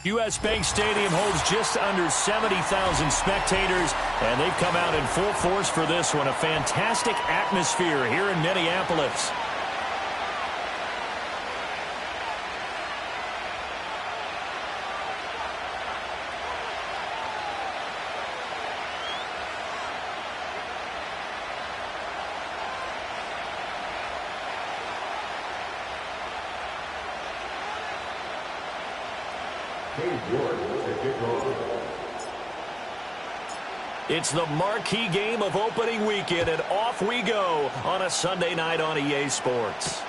U.S. Bank Stadium holds just under 70,000 spectators, and they've come out in full force for this one. A fantastic atmosphere here in Minneapolis. It's the marquee game of opening weekend, and off we go on a Sunday night on EA Sports.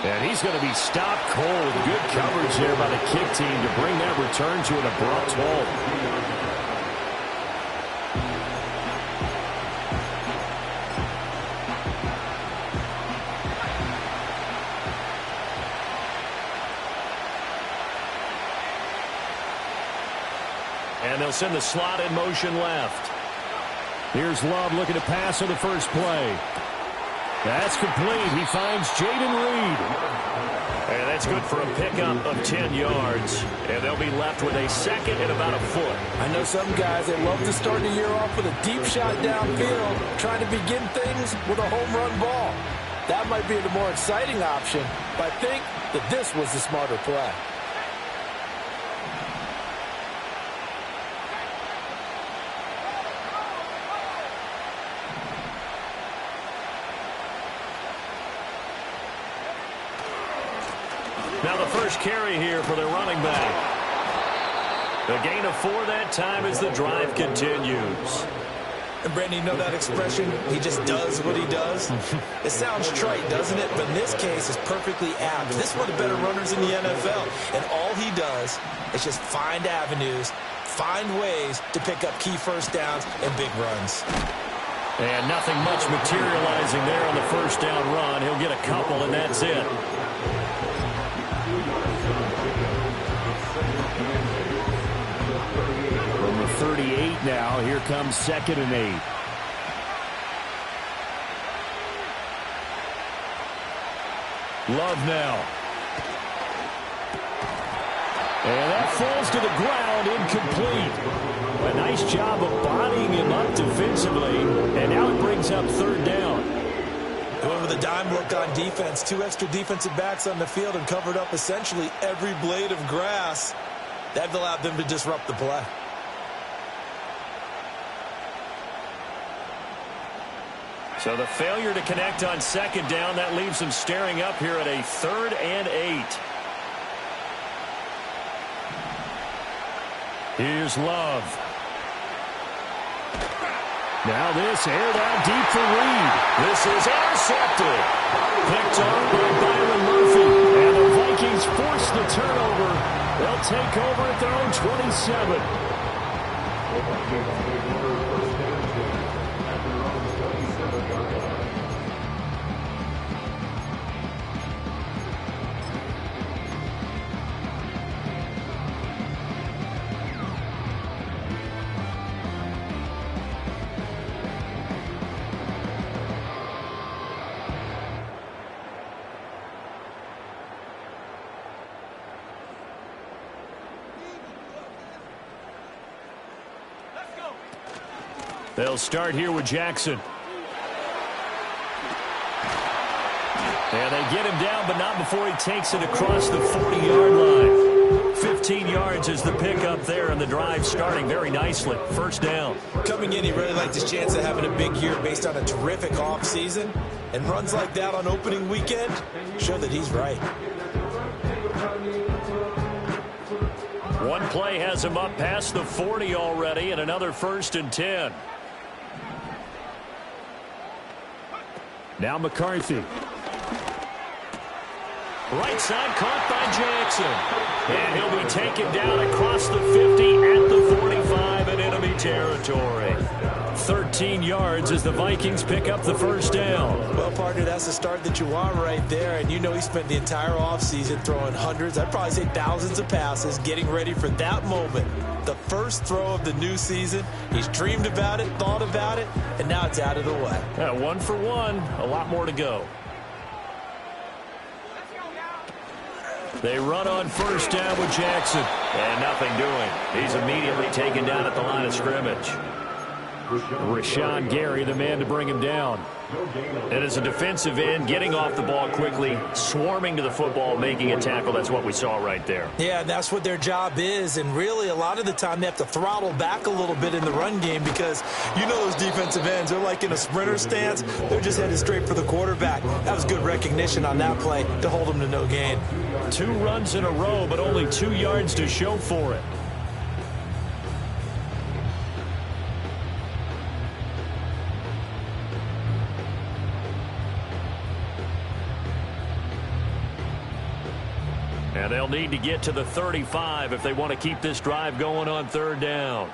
And he's going to be stopped cold. Good coverage there by the kick team to bring that return to an abrupt halt. And they'll send the slot in motion left. Here's Love looking to pass on the first play. That's complete. He finds Jaden Reed. And that's good for a pickup of 10 yards. And they'll be left with a second and about a foot. I know some guys, they love to start the year off with a deep shot downfield, trying to begin things with a home run ball. That might be the more exciting option, but I think that this was the smarter play. Now the first carry here for their running back. The gain of 4 that time as the drive continues. And Brandon, you know that expression, he just does what he does? It sounds trite, doesn't it? But in this case, it's perfectly apt. This is one of the better runners in the NFL. And all he does is just find avenues, find ways to pick up key first downs and big runs. And nothing much materializing there on the first down run. He'll get a couple, and that's it. From the 38 now, here comes 2nd and 8. Love now. And that falls to the ground, incomplete. A nice job of bodying him up defensively, and now it brings up 3rd down. Going with a dime look on defense, 2 extra defensive backs on the field and covered up essentially every blade of grass. That allowed them to disrupt the play. So the failure to connect on 2nd down, that leaves them staring up here at a 3rd and 8. Here's Love. Now this aired out deep for Reed. This is intercepted. Picked off by Byron Murphy. And the Vikings force the turnover. They'll take over at their own 27. They'll start here with Jackson. And they get him down, but not before he takes it across the 40-yard line. 15 yards is the pickup there, and the drive starting very nicely. First down. Coming in, he really liked his chance of having a big year based on a terrific offseason. And runs like that on opening weekend show that he's right. One play has him up past the 40 already, and another 1st and 10. Now McCarthy. Right side caught by Jackson. And he'll be taken down across the 50 at the 45 in enemy territory. 13 yards as the Vikings pick up the first down. Well, partner, that's the start that you want right there. And you know he spent the entire offseason throwing hundreds, I'd probably say thousands of passes, getting ready for that moment. The first throw of the new season. He's dreamed about it, thought about it, and now it's out of the way. Yeah, 1 for 1. A lot more to go. They run on first down with Jackson. And nothing doing. He's immediately taken down at the line of scrimmage. Rashawn Gary, the man to bring him down. And as a defensive end, getting off the ball quickly, swarming to the football, making a tackle. That's what we saw right there. Yeah, that's what their job is. And really, a lot of the time, they have to throttle back a little bit in the run game because you know those defensive ends, they're like in a sprinter stance. They're just headed straight for the quarterback. That was good recognition on that play to hold him to no gain. 2 runs in a row, but only 2 yards to show for it. And they'll need to get to the 35 if they want to keep this drive going on third down.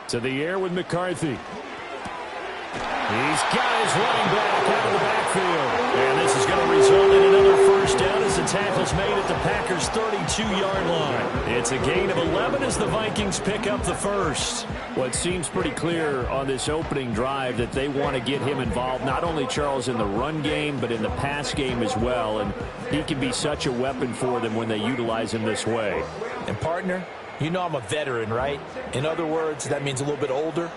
To the air with McCarthy. He's got his running back out of the backfield. And this is going to result in another first down as the tackle's made at the Packers' 32-yard line. It's a gain of 11 as the Vikings pick up the first. Well, it seems pretty clear on this opening drive that they want to get him involved, not only, Charles, in the run game, but in the pass game as well. And he can be such a weapon for them when they utilize him this way. And, partner, you know I'm a veteran, right? In other words, that means a little bit older.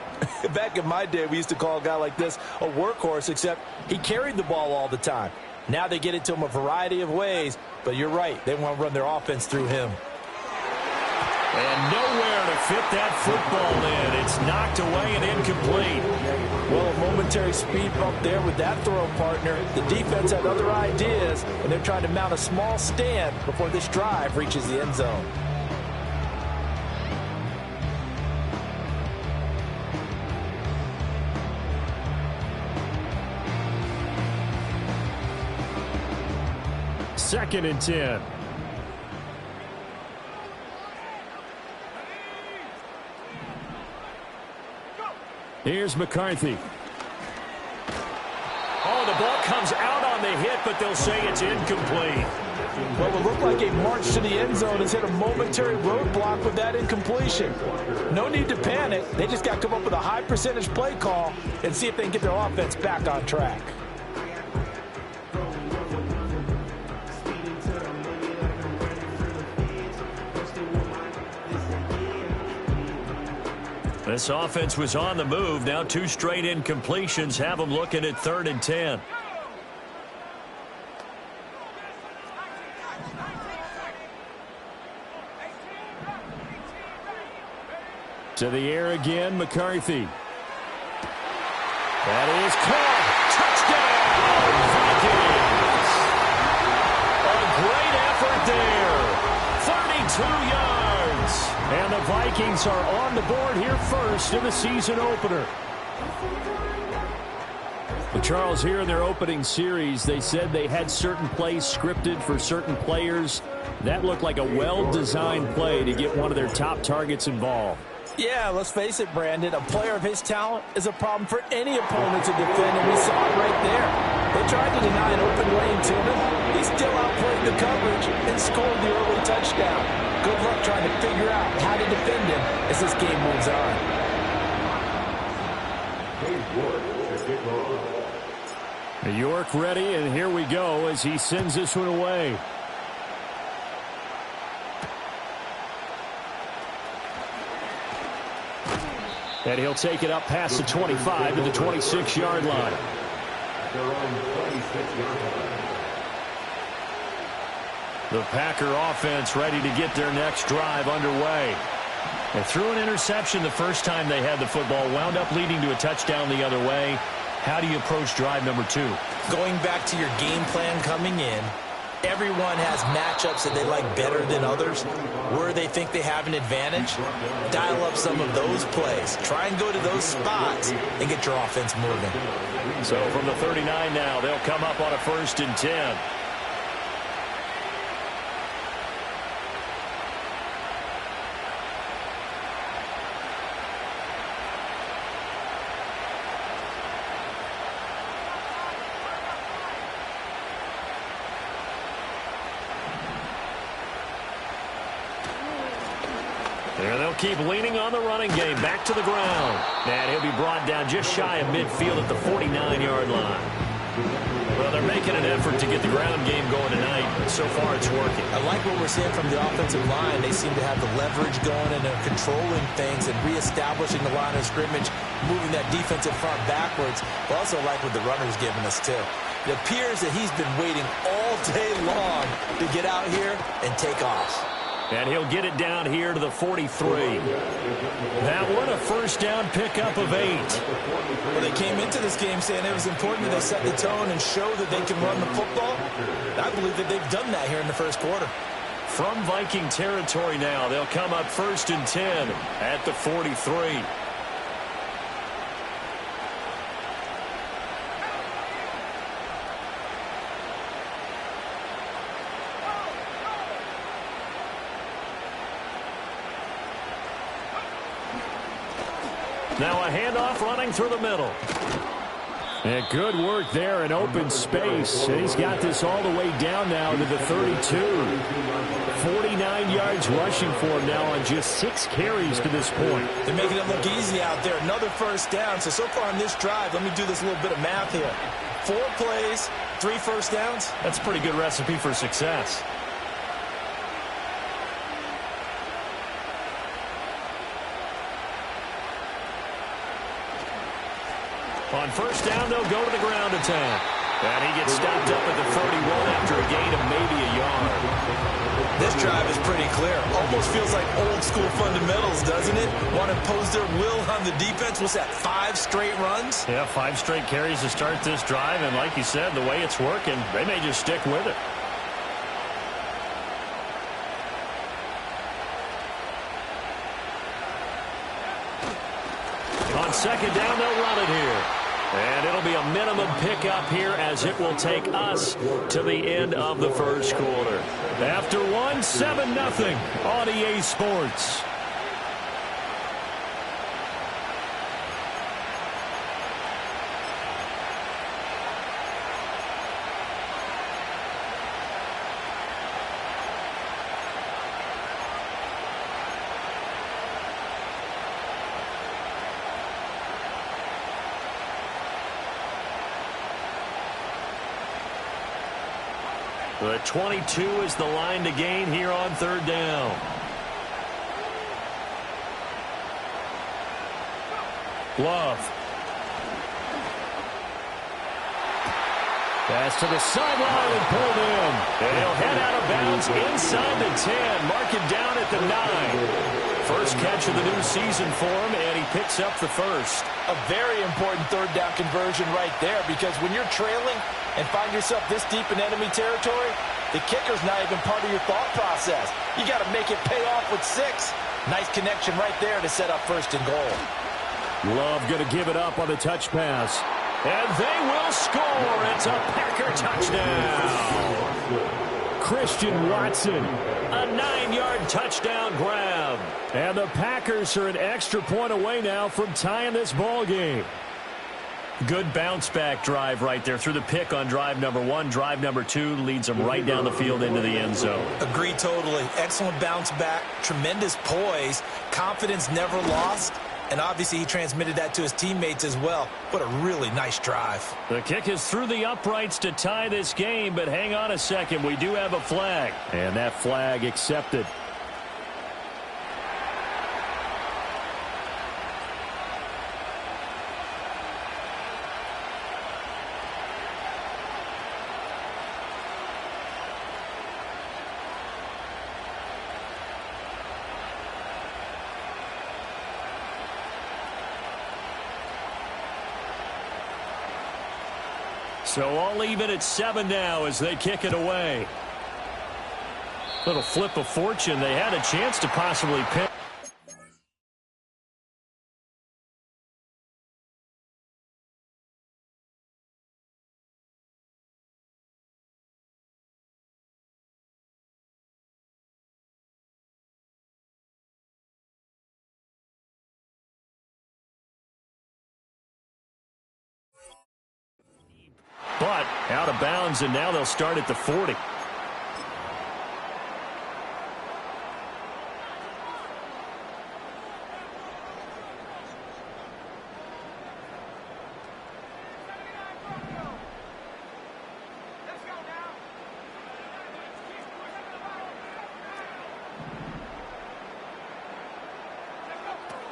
Back in my day, we used to call a guy like this a workhorse, except he carried the ball all the time. Now they get it to him a variety of ways, but you're right. They want to run their offense through him. And nowhere to fit that football in. It's knocked away and incomplete. Well, a momentary speed bump there with that throw, partner. The defense had other ideas, and they're trying to mount a small stand before this drive reaches the end zone. Second and 10. Here's McCarthy. Oh, the ball comes out on the hit, but they'll say it's incomplete. Well, it looked like a march to the end zone has hit a momentary roadblock with that incompletion. No need to panic. They just got to come up with a high percentage play call and see if they can get their offense back on track. This offense was on the move. Now 2 straight incompletions have them looking at 3rd and 10. To the air again, McCarthy. That is caught. Touchdown, Vikings! A great effort there. 32 yards. And the Vikings are on the board here first in the season opener. Well, Charles, here in their opening series, they said they had certain plays scripted for certain players. That looked like a well-designed play to get one of their top targets involved. Yeah, let's face it, Brandon. A player of his talent is a problem for any opponent to defend, and we saw it right there. They tried to deny an open lane to him. He still outplayed the coverage and scored the early touchdown. Good luck trying to figure out how to defend him as this game moves on. York ready, and here we go as he sends this one away. And he'll take it up past the 25 to the 26-yard line. The Packer offense ready to get their next drive underway. They threw an interception the first time they had the football, wound up leading to a touchdown the other way. How do you approach drive number 2? Going back to your game plan coming in, everyone has matchups that they like better than others. Where they think they have an advantage, dial up some of those plays. Try and go to those spots and get your offense moving. So from the 39 now, they'll come up on a 1st and 10. There they'll keep leaning on the running game. Back to the ground. And he'll be brought down just shy of midfield at the 49-yard line. Well, they're making an effort to get the ground game going tonight, but so far it's working. I like what we're seeing from the offensive line. They seem to have the leverage going and they're controlling things and reestablishing the line of scrimmage, moving that defensive front backwards. I also like what the runner's giving us, too. It appears that he's been waiting all day long to get out here and take off. And he'll get it down here to the 43. That one a 1st down pickup of 8. Well, they came into this game saying it was important that they set the tone and show that they can run the football. I believe that they've done that here in the first quarter. From Viking territory now, they'll come up 1st and 10 at the 43. Now a handoff running through the middle. And good work there in open space. And he's got this all the way down now to the 32. 49 yards rushing for him now on just 6 carries to this point. They're making it look easy out there. Another 1st down. So far on this drive, let me do this little bit of math here. 4 plays, 3 1st downs. That's a pretty good recipe for success. On 1st down, they'll go to the ground attack. And he gets stopped up at the 41 after a gain of maybe a yard. This drive is pretty clear. Almost feels like old school fundamentals, doesn't it? Want to impose their will on the defense. What's that, 5 straight runs? Yeah, 5 straight carries to start this drive. And like you said, the way it's working, they may just stick with it. On 2nd down, they'll run it here. And it'll be a minimum pickup here as it will take us to the end of the first quarter. After 1, 7-0 on EA Sports. The 22 is the line to gain here on 3rd down. Love. Pass to the sideline and pulled in. And he'll head out of bounds inside the 10. Mark it down at the 9. First catch of the new season for him, and he picks up the 1st. A very important 3rd down conversion right there, because when you're trailing and find yourself this deep in enemy territory, the kicker's not even part of your thought process. You got to make it pay off with 6. Nice connection right there to set up 1st and goal. Love going to give it up on the touch pass. And they will score. It's a Packer touchdown. Christian Watson, a 9-yard touchdown grab. And the Packers are an extra point away now from tying this ball game. Good bounce-back drive right there through the pick on drive number 1. Drive number 2 leads them right down the field into the end zone. Agree totally. Excellent bounce back. Tremendous poise. Confidence never lost. And obviously he transmitted that to his teammates as well. What a really nice drive. The kick is through the uprights to tie this game, but hang on a second. We do have a flag. And that flag accepted. So all even at 7 now as they kick it away. Little flip of fortune. They had a chance to possibly pick. But out of bounds, and now they'll start at the 40.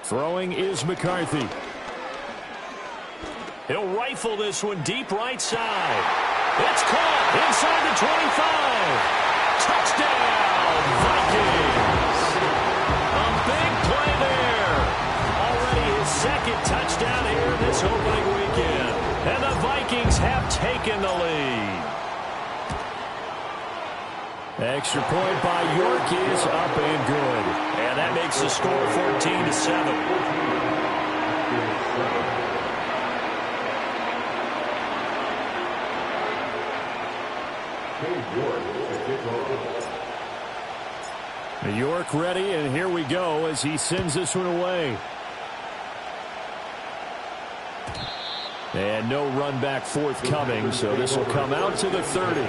Throwing is McCarthy. He'll rifle this one deep right side. It's caught inside the 25. Touchdown, Vikings. A big play there. Already his second touchdown here this opening weekend. And the Vikings have taken the lead. Extra point by York is up and good. And that makes the score 14-7. York ready, and here we go as he sends this one away. And no run back forthcoming, so this will come out to the 30.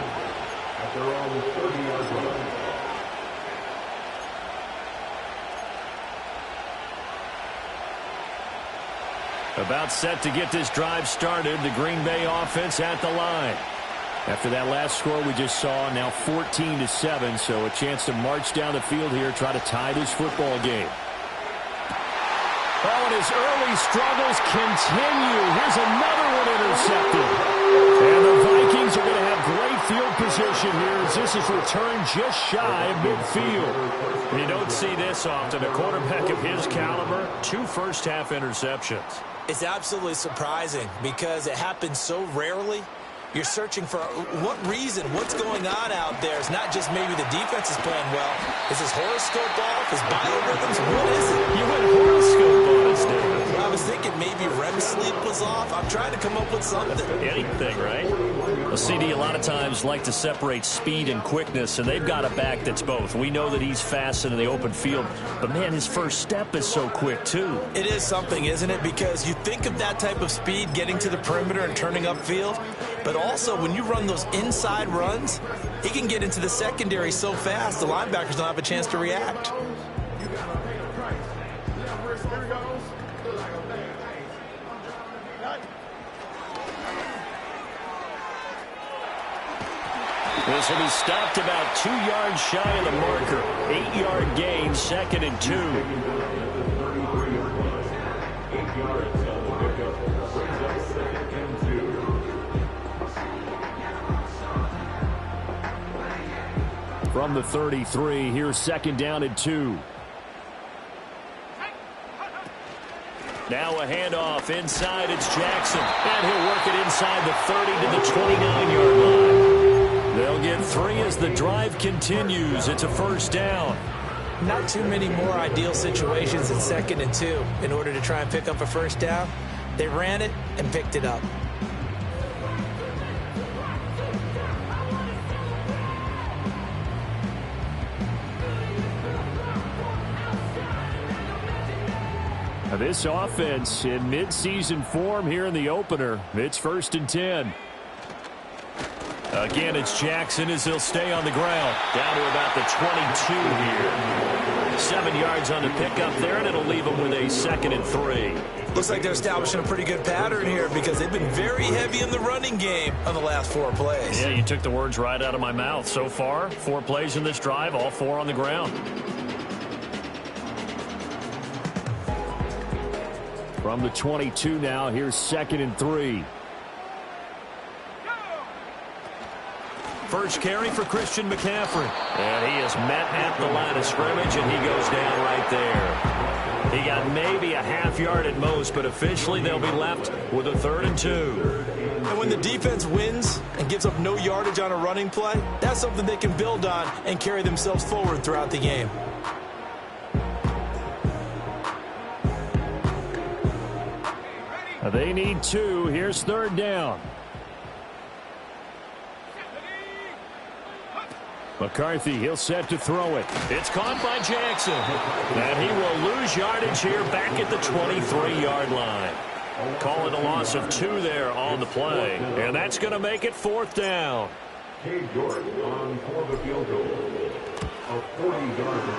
About set to get this drive started, the Green Bay offense at the line. After that last score we just saw, now 14-7, so a chance to march down the field here, try to tie this football game. Oh, and his early struggles continue. Here's another one intercepted. And the Vikings are going to have great field position here as this is returned just shy of midfield. You don't see this often. A quarterback of his caliber, 2 first-half interceptions. It's absolutely surprising because it happens so rarely. You're searching for what reason, what's going on out there. It's not just maybe the defense is playing well. Is his horoscope off? His biorhythms? What is it? You went horoscope on us, David. I was thinking maybe REM sleep was off. I'm trying to come up with something. Anything, right? A CD a lot of times like to separate speed and quickness, and they've got a back that's both. We know that he's fast in the open field, but, man, his first step is so quick, too. It is something, isn't it? Because you think of that type of speed getting to the perimeter and turning upfield, but also when you run those inside runs, he can get into the secondary so fast the linebackers don't have a chance to react. This will be stopped about 2 yards shy of the marker. 8-yard gain, 2nd and 2. From the 33, here's 2nd down and 2. Now a handoff inside, it's Jackson. And he'll work it inside the 30 to the 29-yard line. They'll get 3 as the drive continues. It's a first down. Not too many more ideal situations in 2nd and 2 in order to try and pick up a first down. They ran it and picked it up. This offense in midseason form here in the opener. It's 1st and 10. Again, it's Jackson as he'll stay on the ground. Down to about the 22 here. 7 yards on the pickup there, and it'll leave him with a 2nd and 3. Looks like they're establishing a pretty good pattern here because they've been very heavy in the running game on the last 4 plays. Yeah, you took the words right out of my mouth. So far, 4 plays in this drive, all 4 on the ground. From the 22 now, here's 2nd and 3. First carry for Christian McCaffrey. And he is met at the line of scrimmage, and he goes down right there. He got maybe a half yard at most, but officially they'll be left with a 3rd and 2. And when the defense wins and gives up no yardage on a running play, that's something they can build on and carry themselves forward throughout the game. They need 2. Here's 3rd down. McCarthy, he'll set to throw it. It's caught by Jackson. And he will lose yardage here back at the 23-yard line. Call it a loss of 2 there on the play. And that's going to make it 4th down.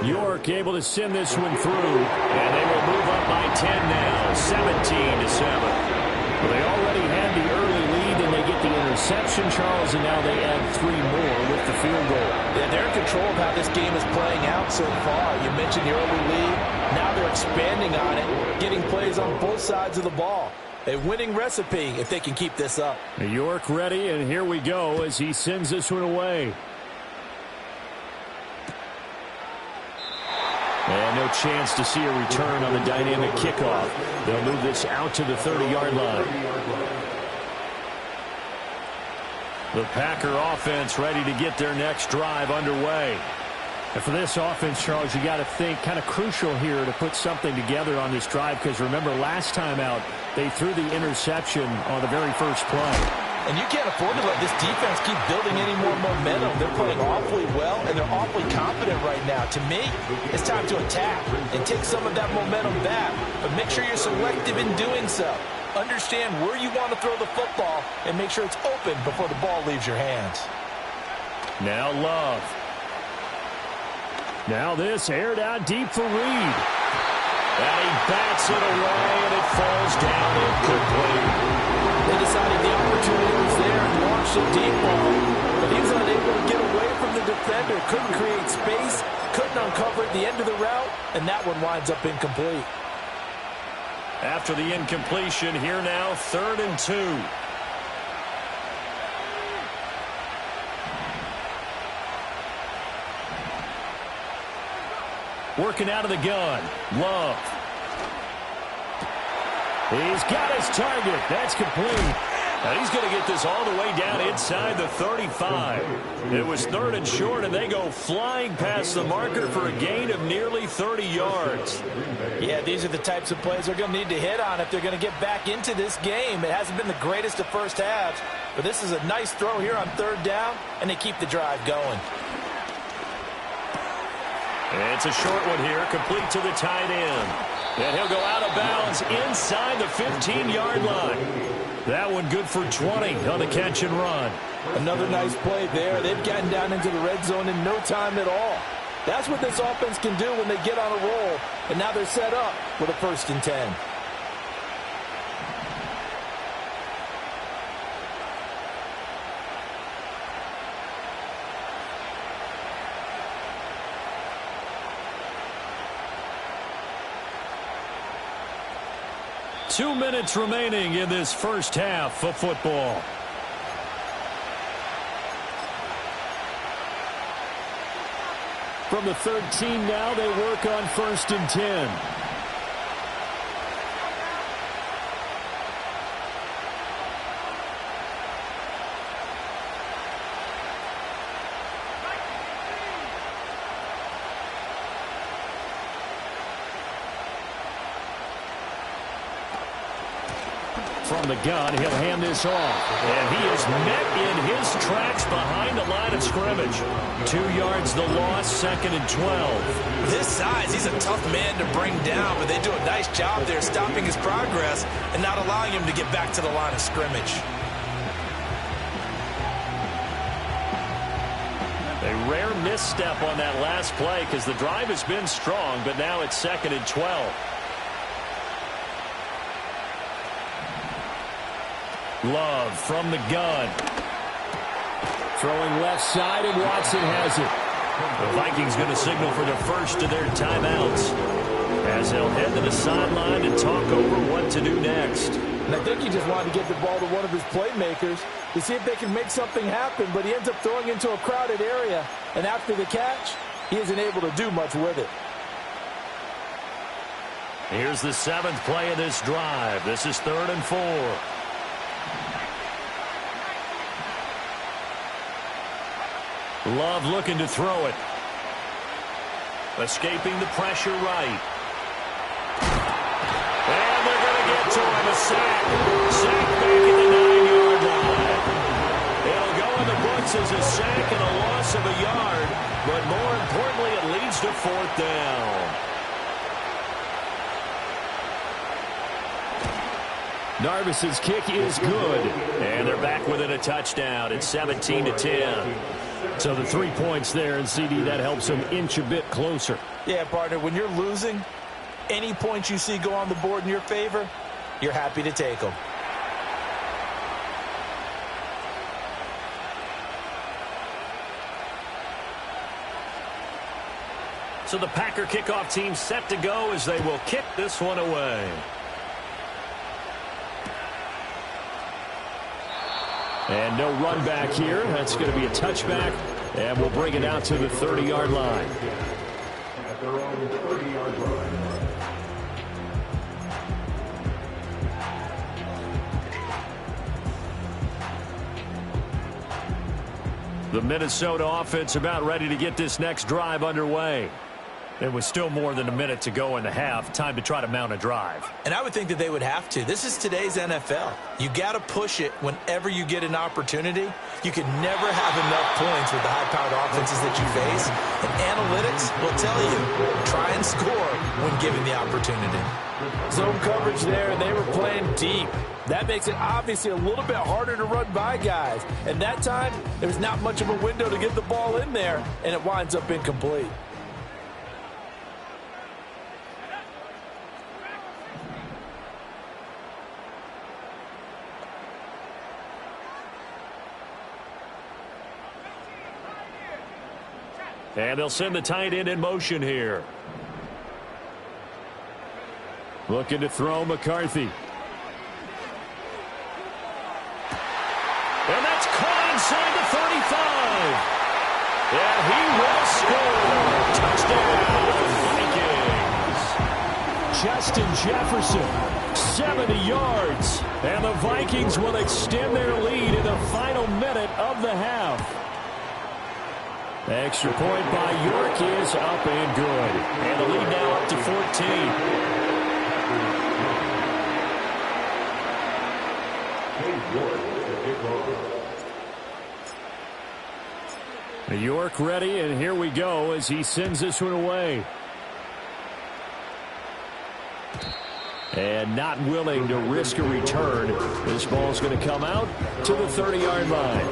York able to send this one through. And they will move up by 10 now, 17-7. Well, they already had the early lead, and they get the interception, Charles, and now they add 3 more with the field goal. Yeah, they're in control of how this game is playing out so far. You mentioned the early lead. Now they're expanding on it, getting plays on both sides of the ball. A winning recipe if they can keep this up. York ready, and here we go as he sends this one away. And no chance to see a return on the dynamic kickoff. They'll move this out to the 30-yard line. The Packer offense ready to get their next drive underway. And for this offense, Charles, you got to think kind of crucial here to put something together on this drive, because remember last time out they threw the interception on the very first play. And you can't afford to let this defense keep building any more momentum. They're playing awfully well, and they're awfully confident right now. To me, it's time to attack and take some of that momentum back. But make sure you're selective in doing so. Understand where you want to throw the football and make sure it's open before the ball leaves your hands. Now Love. Now this aired out deep for Reed. And he bats it away, and it falls down incomplete. They decided the opportunity was there and launched a deep ball, but he was unable to get away from the defender. Couldn't create space, couldn't uncover at the end of the route, and that one winds up incomplete. After the incompletion, here now, 3rd and 2. Working out of the gun. Love. He's got his target. That's complete. And he's going to get this all the way down inside the 35. It was 3rd and short, and they go flying past the marker for a gain of nearly 30 yards. Yeah, these are the types of plays they're going to need to hit on if they're going to get back into this game. It hasn't been the greatest of first halves, but this is a nice throw here on 3rd down, and they keep the drive going. It's a short one here, complete to the tight end. And he'll go out of bounds inside the 15-yard line. That one good for 20 on the catch and run. Another nice play there. They've gotten down into the red zone in no time at all. That's what this offense can do when they get on a roll. And now they're set up with a 1st and 10. Two minutes remaining in this first half of football. From the 13 now, they work on 1st and 10. From the gun, he'll hand this off. And he is met in his tracks behind the line of scrimmage. 2 yards the loss, 2nd and 12. With his size, he's a tough man to bring down, but they do a nice job there stopping his progress and not allowing him to get back to the line of scrimmage. A rare misstep on that last play because the drive has been strong, but now it's 2nd and 12. Love from the gun. Throwing left side, and Watson has it. The Vikings going to signal for the first of their timeouts as they'll head to the sideline and talk over what to do next. And I think he just wanted to get the ball to one of his playmakers to see if they can make something happen, but he ends up throwing into a crowded area, and after the catch, he isn't able to do much with it. Here's the 7th play of this drive. This is 3rd and 4. Love looking to throw it. Escaping the pressure right. And they're going to get to him. A sack. Sack back at the 9-yard line. It'll go in the books as a sack and a loss of a yard. But more importantly, it leads to 4th down. Narvis's kick is good. And they're back within a touchdown. It's 17-10. So the 3 points there, and CD, that helps them inch a bit closer. Yeah, partner, when you're losing, any points you see go on the board in your favor, you're happy to take them. So the Packer kickoff team set to go as they will kick this one away. And no run back here. That's going to be a touchback, and we'll bring it out to the 30-yard line. At their own 30-yard line. The Minnesota offense about ready to get this next drive underway. There was still more than a minute to go in the half. Time to try to mount a drive. And I would think that they would have to. This is today's NFL. You got to push it whenever you get an opportunity. You can never have enough points with the high-powered offenses that you face. And analytics will tell you, try and score when given the opportunity. Zone coverage there, and they were playing deep. That makes it obviously a little bit harder to run by guys. And that time, there's not much of a window to get the ball in there, and it winds up incomplete. And they'll send the tight end in motion here. Looking to throw McCarthy. And that's caught inside the 35. And he will score. Touchdown, Vikings. Justin Jefferson, 70 yards. And the Vikings will extend their lead in the final minute of the half. Extra point by York is up and good. And the lead now up to 14. York ready, and here we go as he sends this one away. And not willing to risk a return. This ball's going to come out to the 30-yard line.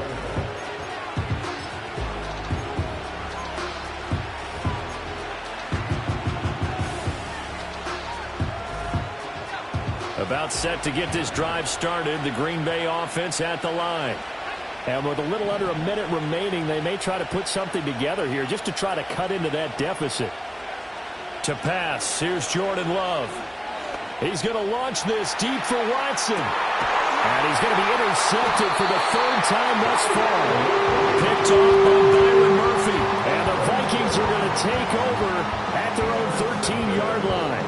About set to get this drive started, the Green Bay offense at the line. And with a little under a minute remaining, they may try to put something together here just to try to cut into that deficit. To pass, here's Jordan Love. He's going to launch this deep for Watson. And he's going to be intercepted for the 3rd time thus far. Picked off by Byron Murphy. And the Vikings are going to take over at their own 13-yard line.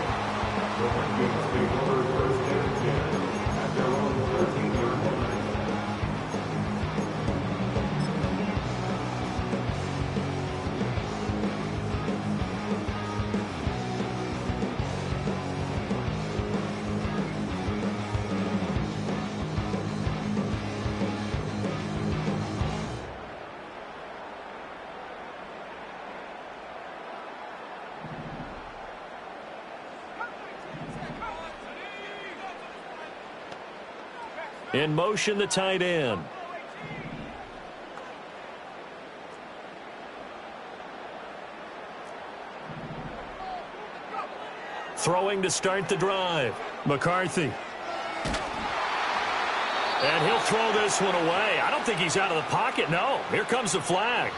In motion, the tight end. Throwing to start the drive. McCarthy. And he'll throw this one away. I don't think he's out of the pocket. No, here comes the flag.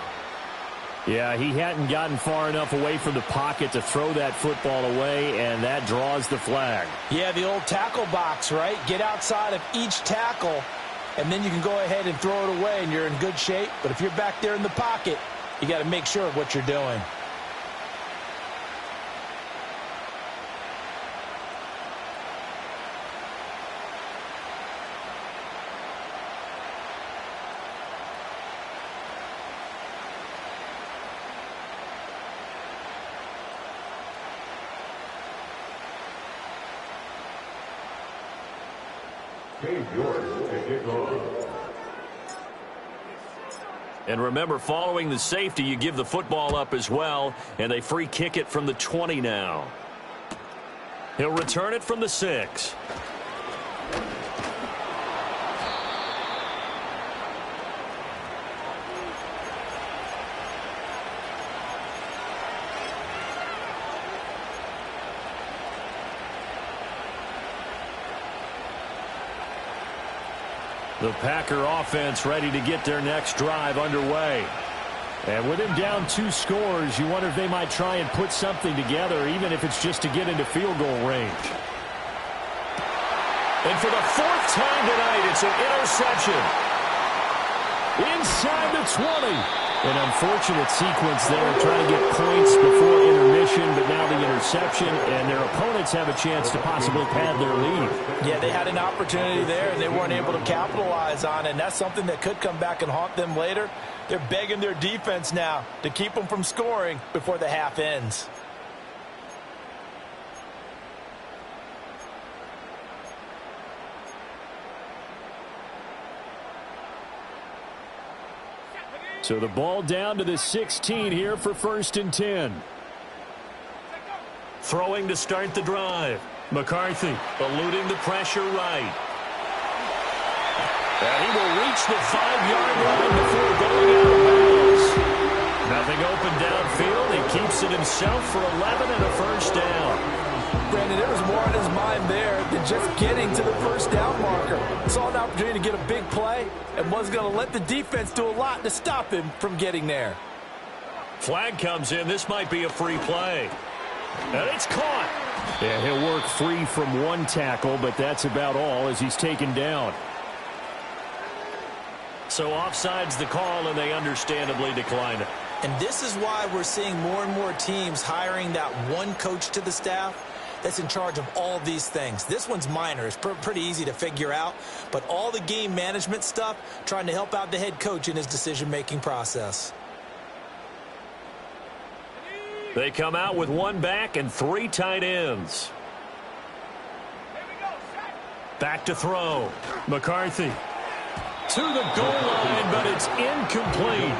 Yeah, he hadn't gotten far enough away from the pocket to throw that football away, and that draws the flag. Yeah, the old tackle box, right? Get outside of each tackle, and then you can go ahead and throw it away, and you're in good shape. But if you're back there in the pocket, you got to make sure of what you're doing. St. George to kick off. And remember, following the safety, you give the football up as well, and they free kick it from the 20 now. He'll return it from the 6. The Packer offense ready to get their next drive underway. And with him down 2 scores, you wonder if they might try and put something together, even if it's just to get into field goal range. And for the 4th time tonight, it's an interception. Inside the 20. An unfortunate sequence there, trying to get points before intermission, but now the interception, and their opponents have a chance to possibly pad their lead. Yeah, they had an opportunity there, and they weren't able to capitalize on it, and that's something that could come back and haunt them later. They're begging their defense now to keep them from scoring before the half ends. So the ball down to the 16 here for 1st and 10. Throwing to start the drive. McCarthy eluding the pressure right. And he will reach the 5-yard line before going out of bounds. Nothing open downfield. He keeps it himself for 11 and a 1st down. Brandon, there was more on his mind there than just getting to the 1st down marker. Saw an opportunity to get a big play and was going to let the defense do a lot to stop him from getting there. Flag comes in. This might be a free play. And it's caught. Yeah, he'll work free from 1 tackle, but that's about all as he's taken down. So offside's the call, and they understandably decline it. And this is why we're seeing more and more teams hiring that one coach to the staff that's in charge of all these things. This one's minor. It's pretty easy to figure out. But all the game management stuff, trying to help out the head coach in his decision-making process. They come out with 1 back and 3 tight ends. Back to throw. McCarthy to the goal line, but it's incomplete.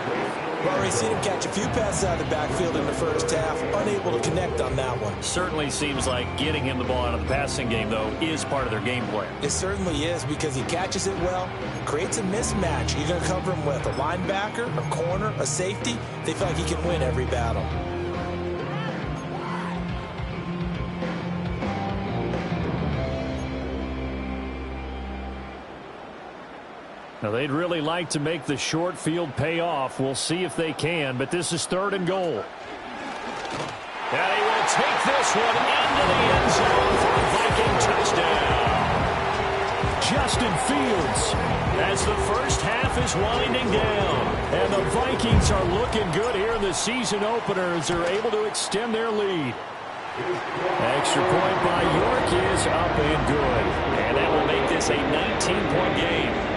Well, we've seen him catch a few passes out of the backfield in the 1st half, unable to connect on that one. Certainly seems like getting him the ball out of the passing game, though, is part of their game plan. It certainly is, because he catches it well, creates a mismatch. You're going to cover him with a linebacker, a corner, a safety. They feel like he can win every battle. Now, they'd really like to make the short field pay off. We'll see if they can, but this is 3rd and goal. And he will take this one into the end zone for a Viking touchdown. Justin Fields, as the 1st half is winding down. And the Vikings are looking good here in the season opener as they're able to extend their lead. Extra point by York is up and good. And that will make this a 19-point game.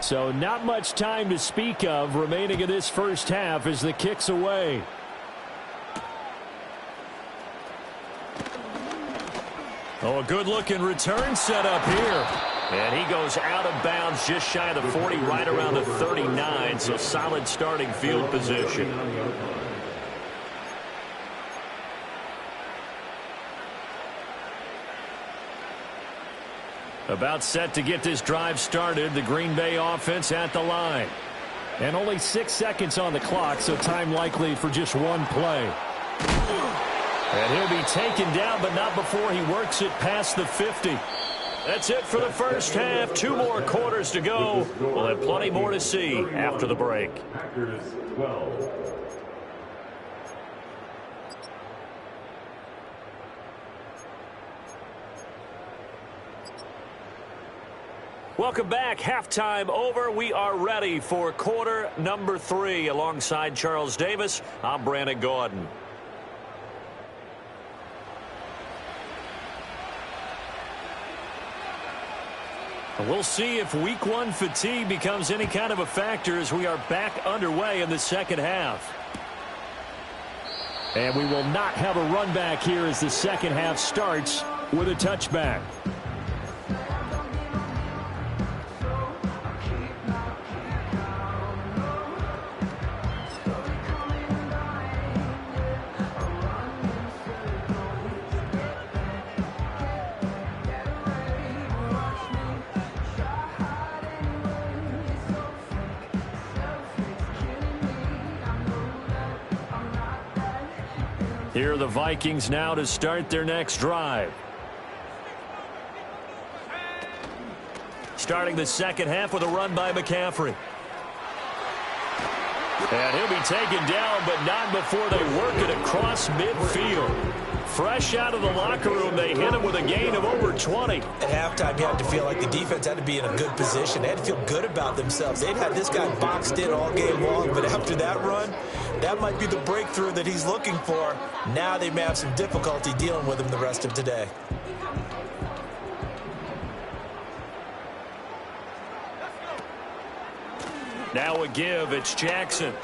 So not much time to speak of remaining in this 1st half as the kick's away. Oh, a good-looking return set up here. And he goes out of bounds just shy of the 40, right around the 39, so solid starting field position. About set to get this drive started, the Green Bay offense at the line. And only 6 seconds on the clock, so time likely for just 1 play. And he'll be taken down, but not before he works it past the 50. That's it for the 1st half. 2 more quarters to go. We'll have plenty more to see after the break. Packers 12. Welcome back. Halftime over. We are ready for quarter number 3. Alongside Charles Davis, I'm Brandon Gordon. We'll see if week 1 fatigue becomes any kind of a factor as we are back underway in the 2nd half. And we will not have a run back here as the second half starts with a touchback. Here are the Vikings now to start their next drive. Starting the second half with a run by McCaffrey. And he'll be taken down, but not before they work it across midfield. Fresh out of the locker room, they hit him with a gain of over 20. At halftime, you had to feel like the defense had to be in a good position. They had to feel good about themselves. They'd had this guy boxed in all game long, but after that run, that might be the breakthrough that he's looking for. Now they may have some difficulty dealing with him the rest of today. Now a give, it's Jackson.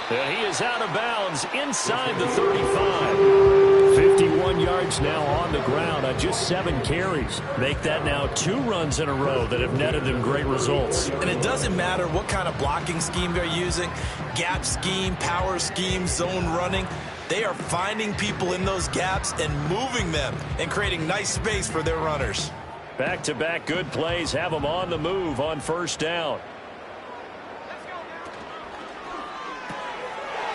And he is out of bounds inside the 35. 51 yards now on the ground on just 7 carries. Make that now 2 runs in a row that have netted them great results. And it doesn't matter what kind of blocking scheme they're using, gap scheme, power scheme, zone running. They are finding people in those gaps and moving them and creating nice space for their runners. Back-to-back good plays have them on the move on first down.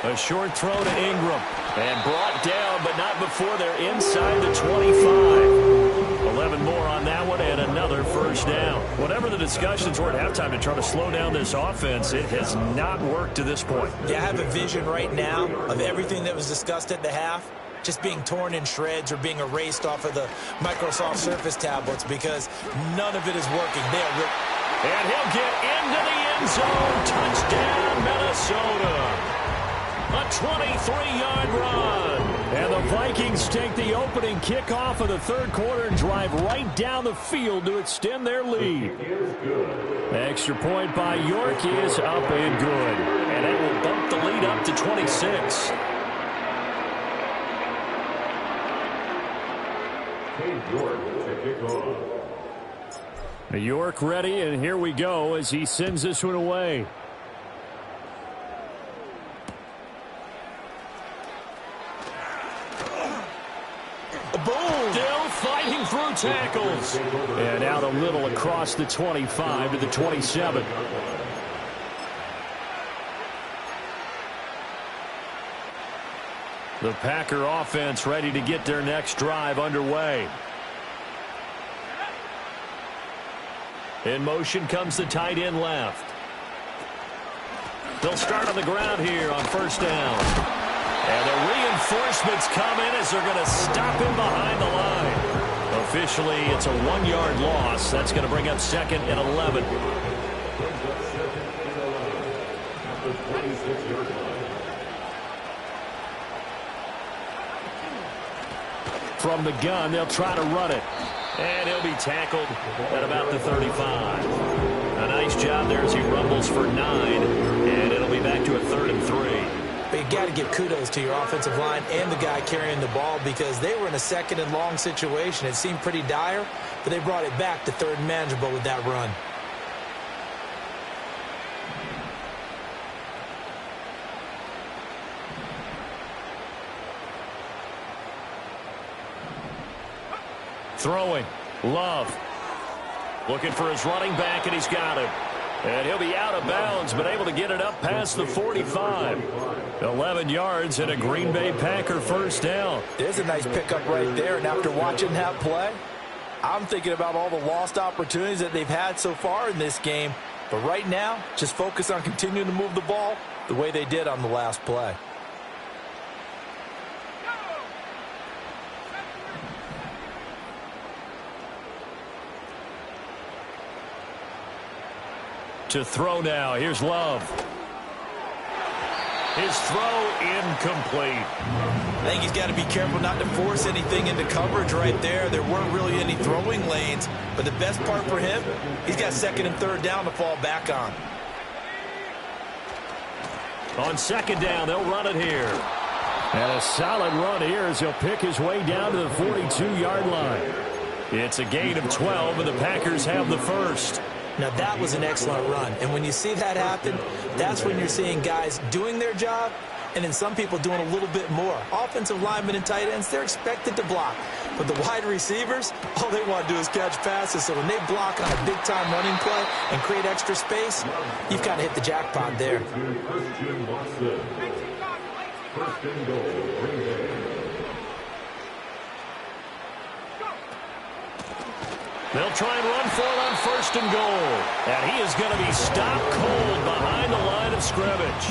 A short throw to Ingram. And brought down, but not before they're inside the 25. 11 more on that one and another first down. Whatever the discussions were at halftime to try to slow down this offense, it has not worked to this point. Yeah, I have a vision right now of everything that was discussed at the half just being torn in shreds or being erased off of the Microsoft Surface tablets because none of it is working. And he'll get into the end zone. Touchdown, Minnesota. A 23-yard run. And the Vikings take the opening kickoff of the third quarter and drive right down the field to extend their lead. Extra point by York is up and good. And it will bump the lead up to 26. York ready, and here we go as he sends this one away. Boom! Still fighting through tackles. And out a little across the 25 to the 27. The Packer offense ready to get their next drive underway. In motion comes the tight end left. They'll start on the ground here on first down. And the reinforcements come in as they're going to stop him behind the line. Officially, it's a 1-yard loss. That's going to bring up second and 11. From the gun, they'll try to run it. And he'll be tackled at about the 35. A nice job there as he rumbles for 9. And it'll be back to a 3rd and 3. But you got to give kudos to your offensive line and the guy carrying the ball because they were in a 2nd and long situation. It seemed pretty dire, but they brought it back to 3rd and manageable with that run. Throwing. Love. Looking for his running back, and he's got him. And he'll be out of bounds, but able to get it up past the 45. 11 yards and a Green Bay Packer first down. There's a nice pickup right there, and after watching that play, I'm thinking about all the lost opportunities that they've had so far in this game. But right now, just focus on continuing to move the ball the way they did on the last play. To throw now. Here's Love. His throw incomplete. I think he's got to be careful not to force anything into coverage right there. There weren't really any throwing lanes, but the best part for him, he's got 2nd and 3rd down to fall back on. On 2nd down, they'll run it here. And a solid run here as he'll pick his way down to the 42-yard line. It's a gain of 12, and the Packers have the first. Now, that was an excellent run. And when you see that happen, that's when you're seeing guys doing their job and then some people doing a little bit more. Offensive linemen and tight ends, they're expected to block. But the wide receivers, all they want to do is catch passes. So when they block on a big-time running play and create extra space, you've kind of hit the jackpot there. First and goal, Green Bay. They'll try and run for it on first and goal. And he is going to be stopped cold behind the line of scrimmage.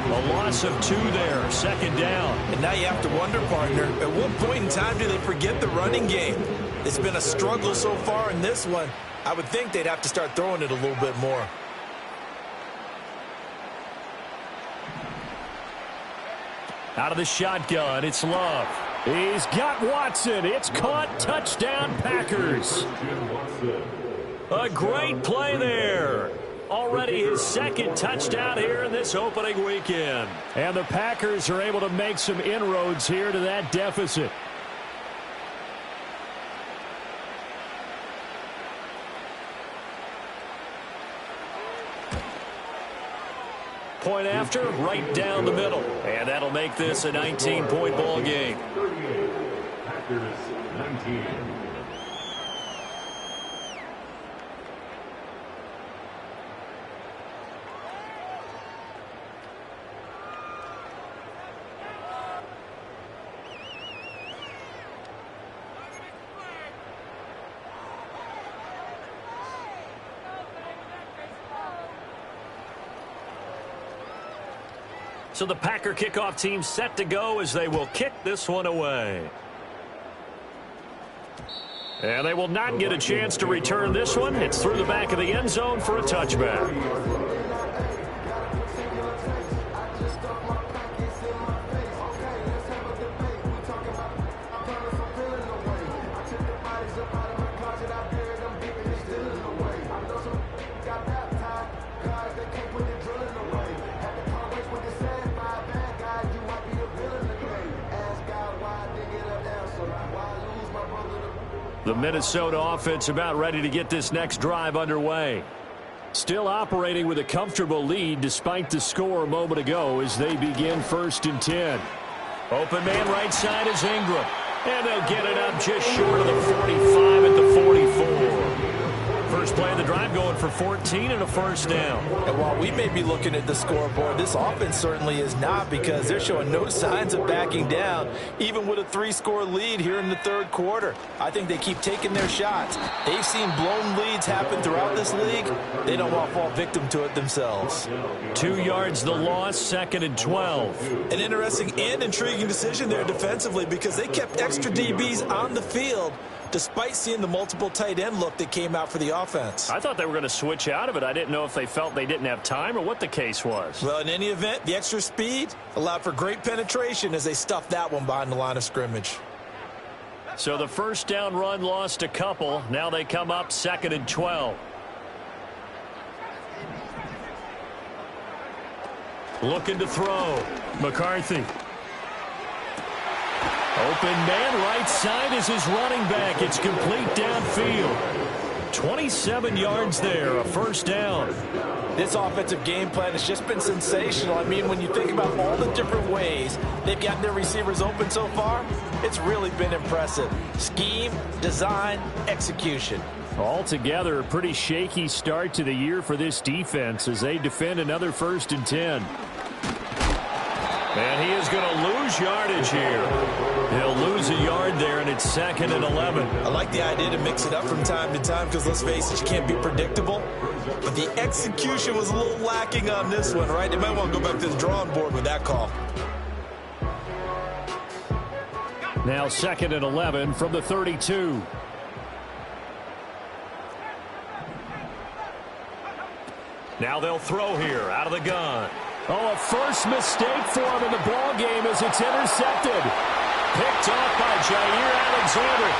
A loss of 2 there, second down. And now you have to wonder, partner, at what point in time do they forget the running game? It's been a struggle so far in this one. I would think they'd have to start throwing it a little bit more. Out of the shotgun, it's Love. He's got Watson. It's caught. Touchdown, Packers. A great play there. Already his second touchdown here in this opening weekend. And the Packers are able to make some inroads here to that deficit. Point after, right down the middle. And that'll make this a 19-point ball game. 38, Packers 19. So the Packer kickoff team set to go as they will kick this one away. And they will not get a chance to return this one. It's through the back of the end zone for a touchback. The Minnesota offense about ready to get this next drive underway. Still operating with a comfortable lead despite the score a moment ago as they begin 1st and 10. Open man right side is Ingram. And they'll get it up just short of the 45 at the 44. First play of the drive going for 14 and a first down. And while we may be looking at the scoreboard, this offense certainly is not, because they're showing no signs of backing down, even with a 3-score lead here in the third quarter. I think they keep taking their shots. They've seen blown leads happen throughout this league. They don't want to fall victim to it themselves. 2 yards the loss, 2nd and 12. An interesting and intriguing decision there defensively, because they kept extra DBs on the field despite seeing the multiple tight end look that came out for the offense. I thought they were going to switch out of it. I didn't know if they felt they didn't have time or what the case was. Well, in any event, the extra speed allowed for great penetration as they stuffed that one behind the line of scrimmage. So the first down run lost a couple. Now they come up 2nd and 12. Looking to throw. McCarthy. Open man right side is his running back. It's complete downfield. 27 yards there, a first down. This offensive game plan has just been sensational. I mean, when you think about all the different ways they've gotten their receivers open so far, it's really been impressive. Scheme, design, execution. Altogether, a pretty shaky start to the year for this defense as they defend another 1st and 10. And he is going to lose yardage here. He'll lose a yard there, and it's 2nd and 11. I like the idea to mix it up from time to time because, let's face it, you can't be predictable. But the execution was a little lacking on this one, right? They might want to go back to the drawing board with that call. Now 2nd and 11 from the 32. Now they'll throw here out of the gun. Oh, a first mistake for him in the ball game as it's intercepted. Picked off by Jair Alexander.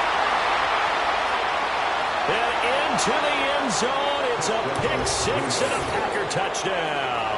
And into the end zone. It's a pick six and a Packer touchdown.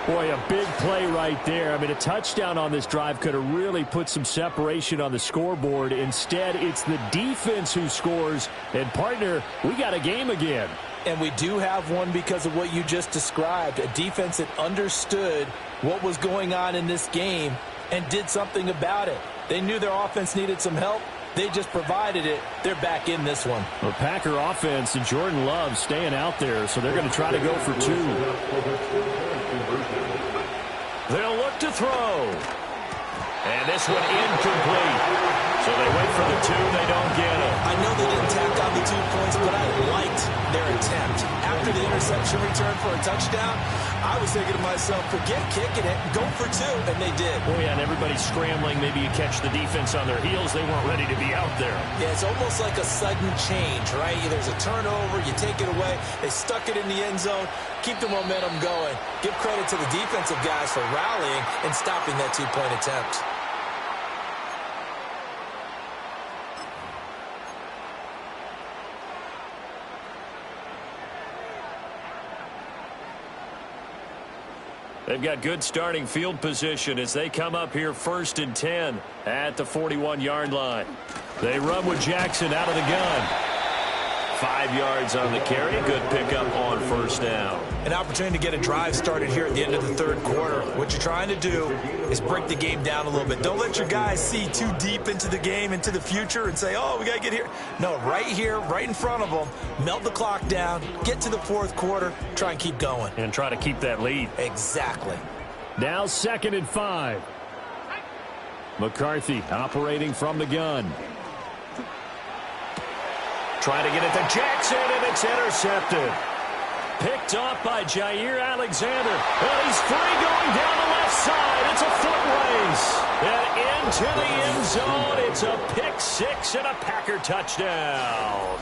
Boy, a big play right there. I mean, a touchdown on this drive could have really put some separation on the scoreboard. Instead, it's the defense who scores. And, partner, we got a game again. And we do have one because of what you just described. A defense that understood what was going on in this game and did something about it. They knew their offense needed some help. They just provided it. They're back in this one. The Packer offense and Jordan Love staying out there, so they're going to try to go for 2. They'll look to throw. And this one incomplete. So they wait for the 2. They don't get it. I know they didn't tack on the 2 points, but I liked their attempt. After the interception return for a touchdown, I was thinking to myself, forget kicking it, go for 2, and they did. Oh, yeah, and everybody's scrambling. Maybe you catch the defense on their heels. They weren't ready to be out there. Yeah, it's almost like a sudden change, right? There's a turnover, you take it away, they stuck it in the end zone, keep the momentum going. Give credit to the defensive guys for rallying and stopping that 2-point attempt. They've got good starting field position as they come up here 1st and 10 at the 41-yard line. They run with Jackson out of the gun. 5 yards on the carry. Good pickup on 1st down. An opportunity to get a drive started here at the end of the 3rd quarter. What you're trying to do is break the game down a little bit. Don't let your guys see too deep into the game, into the future, and say, oh, we got to get here. No, right here, right in front of them, melt the clock down, get to the 4th quarter, try and keep going. And try to keep that lead. Exactly. Now 2nd and 5. McCarthy operating from the gun. Trying to get it to Jackson, and it's intercepted. Picked off by Jair Alexander. And he's free going down the left side. It's a foot race. And into the end zone. It's a pick 6 and a Packer touchdown.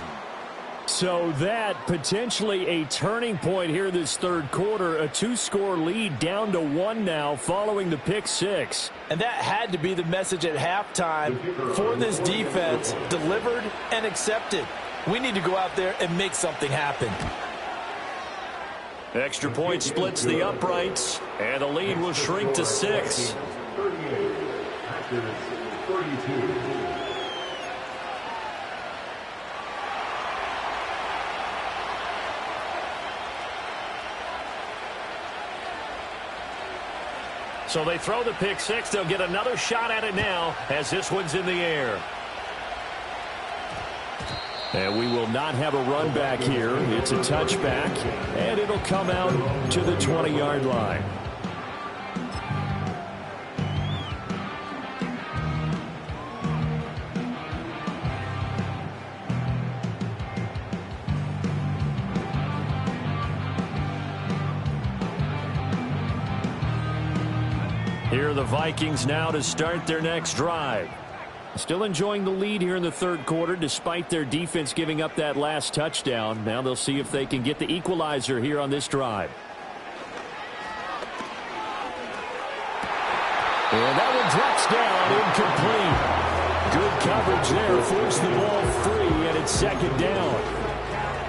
So that potentially a turning point here this 3rd quarter. A 2-score lead down to 1 now following the pick 6. And that had to be the message at halftime for this defense. Delivered and accepted. We need to go out there and make something happen. Extra point splits the uprights, and the lead will shrink to 6. 38, Packers 32. So they throw the pick 6. They'll get another shot at it now as this one's in the air. And we will not have a run back here. It's a touchback, and it'll come out to the 20-yard line. Here are the Vikings now to start their next drive. Still enjoying the lead here in the 3rd quarter despite their defense giving up that last touchdown. Now they'll see if they can get the equalizer here on this drive. And that one drops down, incomplete. Good coverage there, forced the ball free, and it's 2nd down.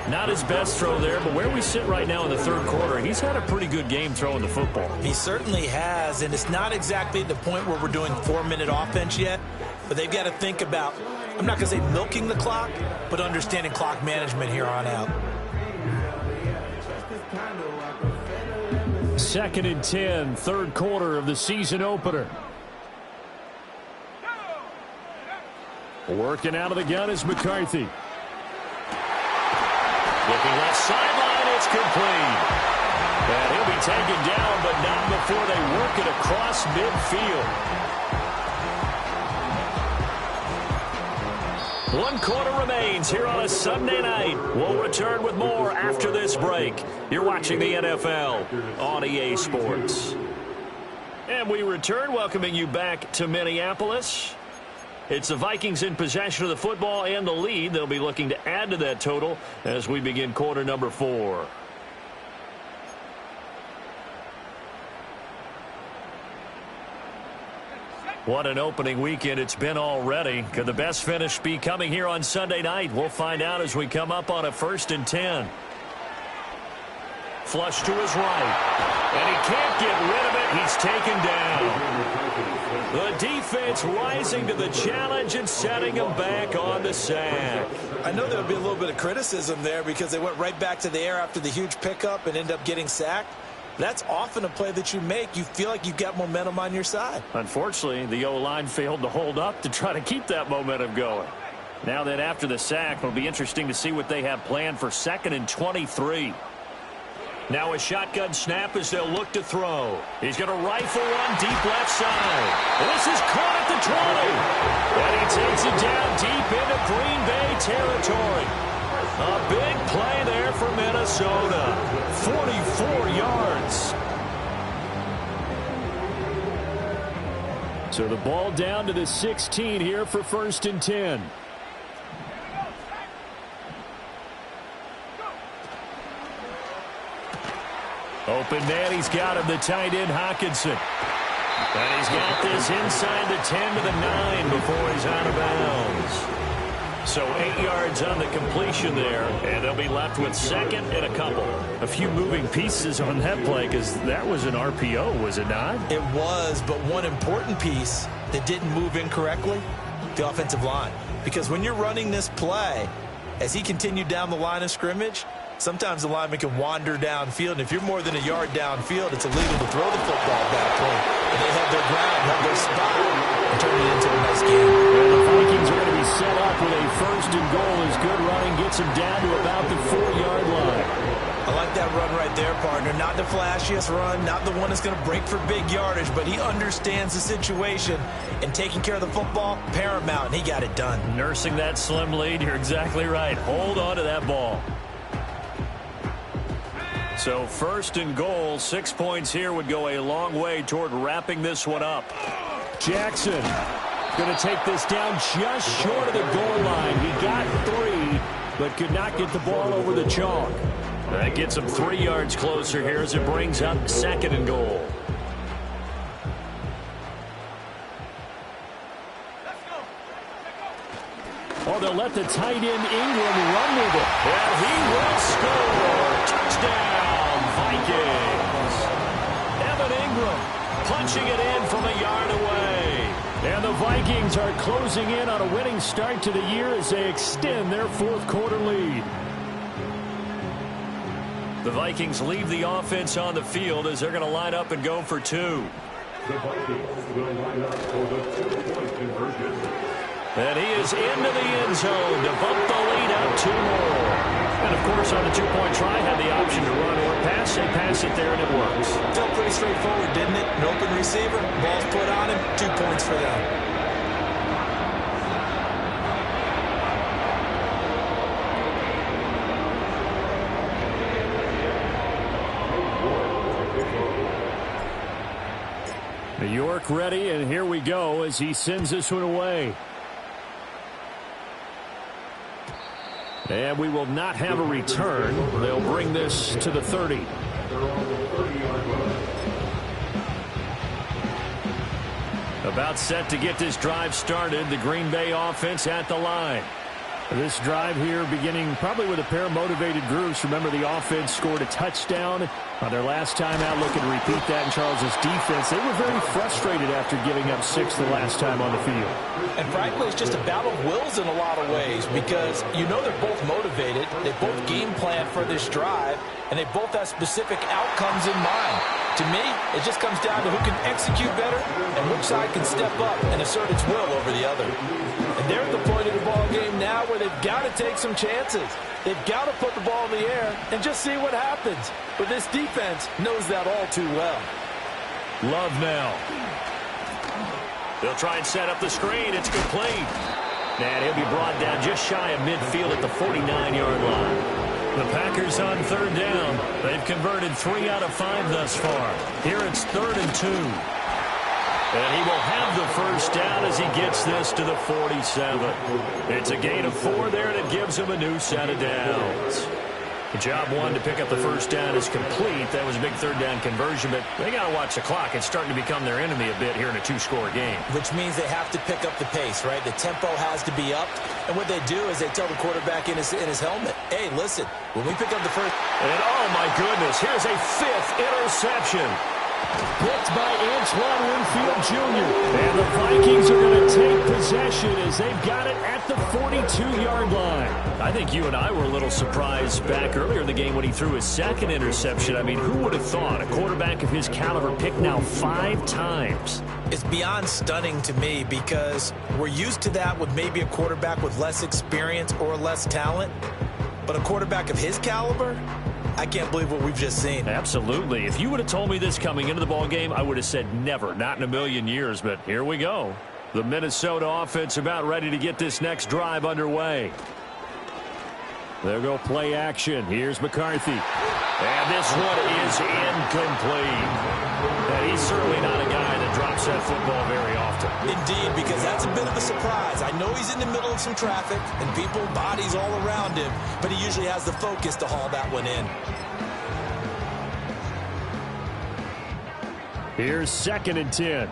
Not his best throw there, but where we sit right now in the 3rd quarter, he's had a pretty good game throwing the football. He certainly has, and it's not exactly at the point where we're doing 4-minute offense yet, but they've got to think about, I'm not going to say milking the clock, but understanding clock management here on out. 2nd and 10, 3rd quarter of the season opener. Working out of the gun is McCarthy. Looking left sideline, it's complete. And he'll be taken down, but not before they work it across midfield. 1 quarter remains here on a Sunday night. We'll return with more after this break. You're watching the NFL on EA Sports. And we return, welcoming you back to Minneapolis. It's the Vikings in possession of the football and the lead. They'll be looking to add to that total as we begin quarter number 4. What an opening weekend it's been already. Could the best finish be coming here on Sunday night? We'll find out as we come up on a 1st and 10. Flush to his right. And he can't get rid of it. He's taken down. The defense rising to the challenge and setting him back on the sack. I know there would be a little bit of criticism there because they went right back to the air after the huge pickup and end up getting sacked. That's often a play that you make. You feel like you've got momentum on your side. Unfortunately, the O-line failed to hold up to try to keep that momentum going. Now that after the sack, it'll be interesting to see what they have planned for 2nd and 23. Now a shotgun snap as they'll look to throw. He's going to rifle one deep left side. This is caught at the 20. And he takes it down deep into Green Bay territory. A big play there for Minnesota. 44 yards. So the ball down to the 16 here for 1st and 10. Open man, he's got him, the tight end, Hockenson. And he's got this inside the 10 to the 9 before he's out of bounds. So 8 yards on the completion there, and they'll be left with 2nd and a couple. A few moving pieces on that play because that was an RPO, was it not? It was, but one important piece that didn't move incorrectly, the offensive line. Because when you're running this play, as he continued down the line of scrimmage, sometimes the lineman can wander downfield, and if you're more than a yard downfield, it's illegal to throw the football at that point. And they held their ground, held their spot, and turned it into a nice game. And the Vikings are going to be set up with a 1st and goal as good running gets them down to about the 4-yard line. I like that run right there, partner. Not the flashiest run, not the one that's going to break for big yardage, but he understands the situation, and taking care of the football, paramount, and he got it done. Nursing that slim lead, you're exactly right. Hold on to that ball. So 1st and goal, 6 points here would go a long way toward wrapping this one up. Jackson going to take this down just short of the goal line. He got 3, but could not get the ball over the chalk. That gets him 3 yards closer here as it brings up 2nd and goal. Oh, they'll let the tight end Ingram run with it. And he will score. Touchdown, Vikings. Evan Ingram punching it in from a yard away. And the Vikings are closing in on a winning start to the year as they extend their 4th quarter lead. The Vikings leave the offense on the field as they're going to line up and go for 2. The Vikings will line up for the 2-point conversion. And he is into the end zone to bump the lead out 2 more. And, of course, on the 2-point try, had the option to run or pass. They pass it there, and it works. Felt pretty straightforward, didn't it? An open receiver, ball's put on him, 2 points for them. New York ready, and here we go as he sends this one away. And we will not have a return. They'll bring this to the 30. About set to get this drive started. The Green Bay offense at the line. This drive here beginning probably with a pair of motivated groups. Remember, the offense scored a touchdown on their last time out. Looking to repeat that in Charles's defense. They were very frustrated after giving up 6 the last time on the field. And frankly, it's just a battle of wills in a lot of ways because you know they're both motivated. They both game plan for this drive, and they both have specific outcomes in mind. To me, it just comes down to who can execute better and which side can step up and assert its will over the other. And they're at the point of the ball game now where they've got to take some chances. They've got to put the ball in the air and just see what happens. But this defense knows that all too well. Love now. They'll try and set up the screen. It's complete. And he'll be brought down just shy of midfield at the 49-yard line. The Packers on 3rd down. They've converted 3 out of 5 thus far. Here it's 3rd and 2. And he will have the first down as he gets this to the 47. It's a gain of 4 there, and it gives him a new set of downs. Job one to pick up the first down is complete. That was a big third down conversion, but they got to watch the clock. It's starting to become their enemy a bit here in a two-score game. Which means they have to pick up the pace, right? The tempo has to be up. And what they do is they tell the quarterback in his helmet, hey, listen, when we pick up the first... And oh, my goodness, here's a fifth interception. Picked by Antoine Winfield Jr. And the Vikings are going to take possession as they've got it at the 42-yard line. I think you and I were a little surprised back earlier in the game when he threw his second interception. I mean, who would have thought a quarterback of his caliber picked now 5 times? It's beyond stunning to me because we're used to that with maybe a quarterback with less experience or less talent. But a quarterback of his caliber, I can't believe what we've just seen. Absolutely. If you would have told me this coming into the ball game, I would have said never, not in a million years. But here we go. The Minnesota offense about ready to get this next drive underway. There go play action. Here's McCarthy. And this one is incomplete. And he's certainly not a guy that drops that football very often. Indeed, because that's a bit of a surprise. I know he's in the middle of some traffic and people, bodies all around him, but he usually has the focus to haul that one in. Here's 2nd and 10.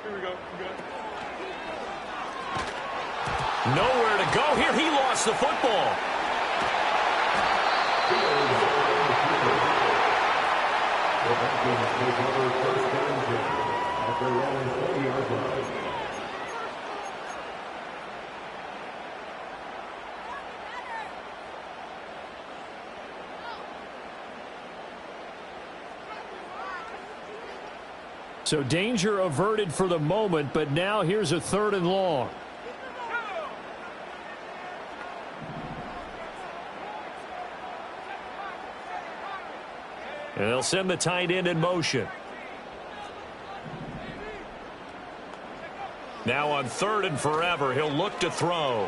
Here we go. Nowhere to go here. He lost the football. So danger averted for the moment, but now here's a 3rd and long. And they'll send the tight end in motion. Now on 3rd and forever, he'll look to throw.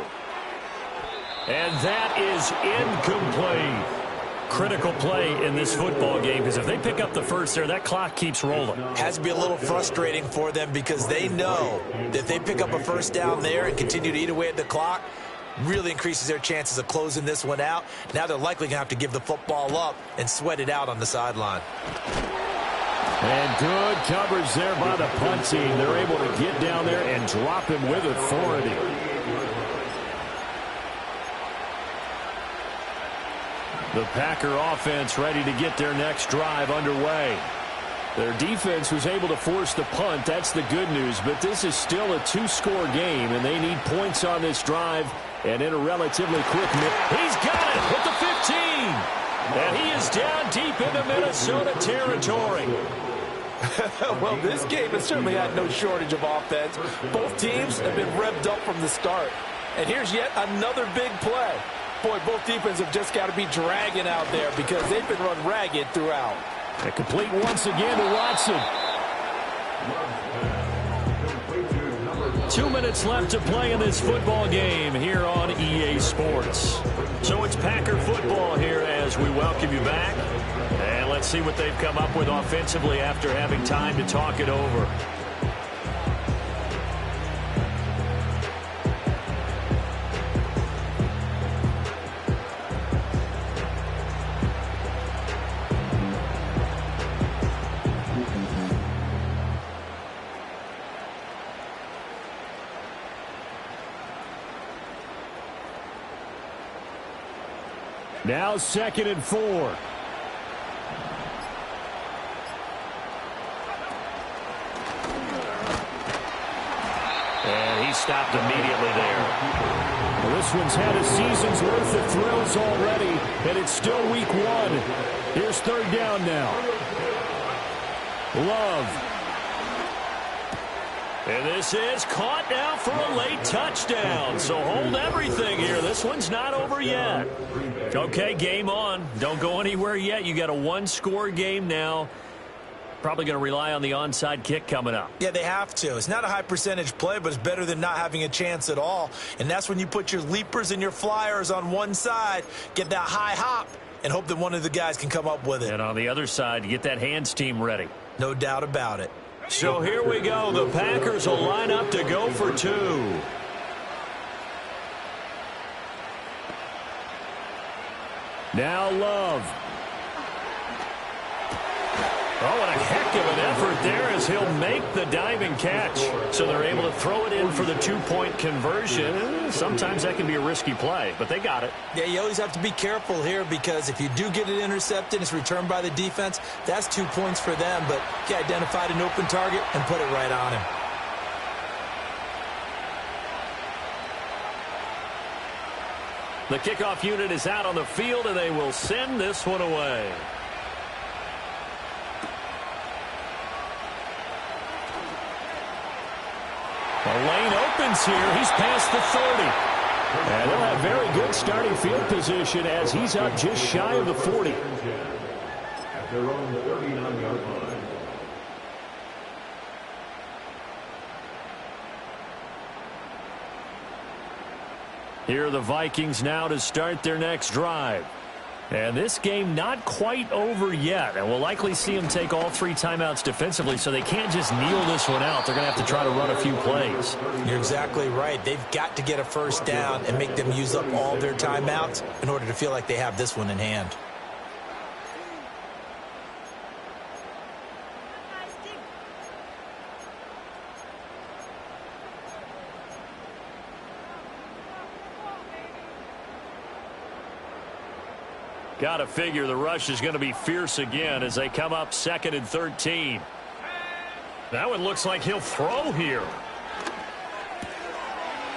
And that is incomplete. Critical play in this football game because if they pick up the first there, that clock keeps rolling. Has to be a little frustrating for them because they know that if they pick up a first down there and continue to eat away at the clock, really increases their chances of closing this one out. Now they're likely going to have to give the football up and sweat it out on the sideline. And good coverage there by the punt team. They're able to get down there and drop him with authority. The Packer offense ready to get their next drive underway. Their defense was able to force the punt. That's the good news. But this is still a 2-score game, and they need points on this drive. And in a relatively quick minute, he's got it with the 15. And he is down deep into Minnesota territory. Well, this game has certainly had no shortage of offense. Both teams have been revved up from the start. And here's yet another big play. Boy, both defenses have just got to be dragging out there because they've been run ragged throughout. A complete once again to Watson. 2 minutes left to play in this football game here on EA Sports. So it's Packer football here as we welcome you back. And let's see what they've come up with offensively after having time to talk it over. Now 2nd and 4. And he stopped immediately there. Well, this one's had a season's worth of thrills already, and it's still week 1. Here's 3rd down now. Love. And this is caught now for a late touchdown. So hold everything here. This one's not over yet. Okay, game on. Don't go anywhere yet. You got a 1-score game now. Probably going to rely on the onside kick coming up. Yeah, they have to. It's not a high percentage play, but it's better than not having a chance at all. And that's when you put your leapers and your flyers on one side, get that high hop, and hope that one of the guys can come up with it. And on the other side, you get that hands team ready. No doubt about it. So here we go. The Packers will line up to go for 2. Now Love. Oh, and a heck of an effort there as he'll make the diving catch. So they're able to throw it in for the two-point conversion. Sometimes that can be a risky play, but they got it. Yeah, you always have to be careful here because if you do get it intercepted, it's returned by the defense, that's 2 points for them. But he identified an open target and put it right on him. The kickoff unit is out on the field, and they will send this one away. The lane opens here. He's past the 30. And they'll have very good starting field position as he's up just shy of the 40. At their own 39-yard line. Here are the Vikings now to start their next drive. And this game not quite over yet. And we'll likely see them take all 3 timeouts defensively, so they can't just kneel this one out. They're going to have to try to run a few plays. You're exactly right. They've got to get a first down and make them use up all their timeouts in order to feel like they have this one in hand. Got to figure the rush is going to be fierce again as they come up 2nd and 13. That one looks like he'll throw here.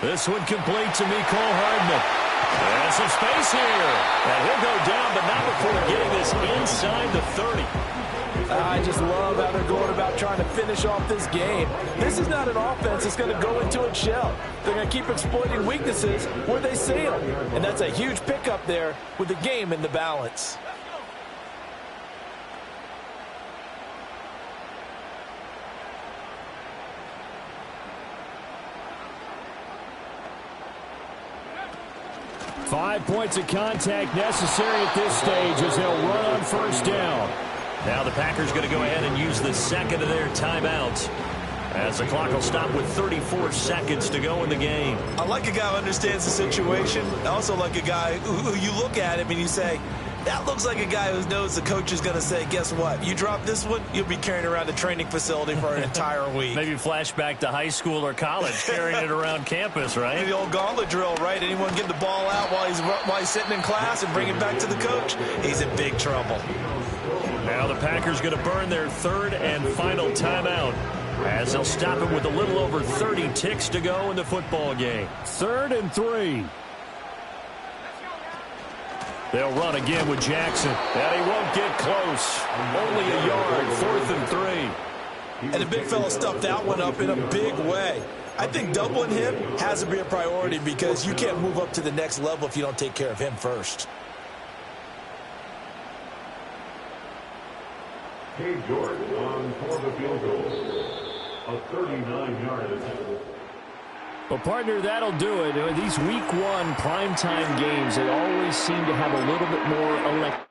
This one complete to Mecole Hardman. And some space here. And he'll go down, but not before getting this inside the 30. I just love how they're going about trying to finish off this game. This is not an offense that's going to go into its shell. They're going to keep exploiting weaknesses where they see them. And that's a huge pickup there with the game in the balance. Five points of contact necessary at this stage as they'll run on first down. Now the Packers going to go ahead and use the second of their timeouts as the clock will stop with 34 seconds to go in the game. I like a guy who understands the situation. I also like a guy who you look at him and you say, that looks like a guy who knows the coach is going to say, guess what? You drop this one, you'll be carrying around a training facility for an entire week. Maybe flashback to high school or college, carrying it around campus, right? The old gauntlet drill, right? Anyone get the ball out while he's sitting in class and bring it back to the coach? He's in big trouble. Now the Packers going to burn their third and final timeout as they'll stop it with a little over 30 ticks to go in the football game. 3rd and 3. They'll run again with Jackson. And he won't get close. Only a yard. 4th and 3. And the big fella stuffed that one up in a big way. I think doubling him has to be a priority because you can't move up to the next level if you don't take care of him first. Cade Jordan on for the field goal. A 39-yard attempt. Well, partner, that'll do it. These week 1 primetime games, they always seem to have a little bit more electric.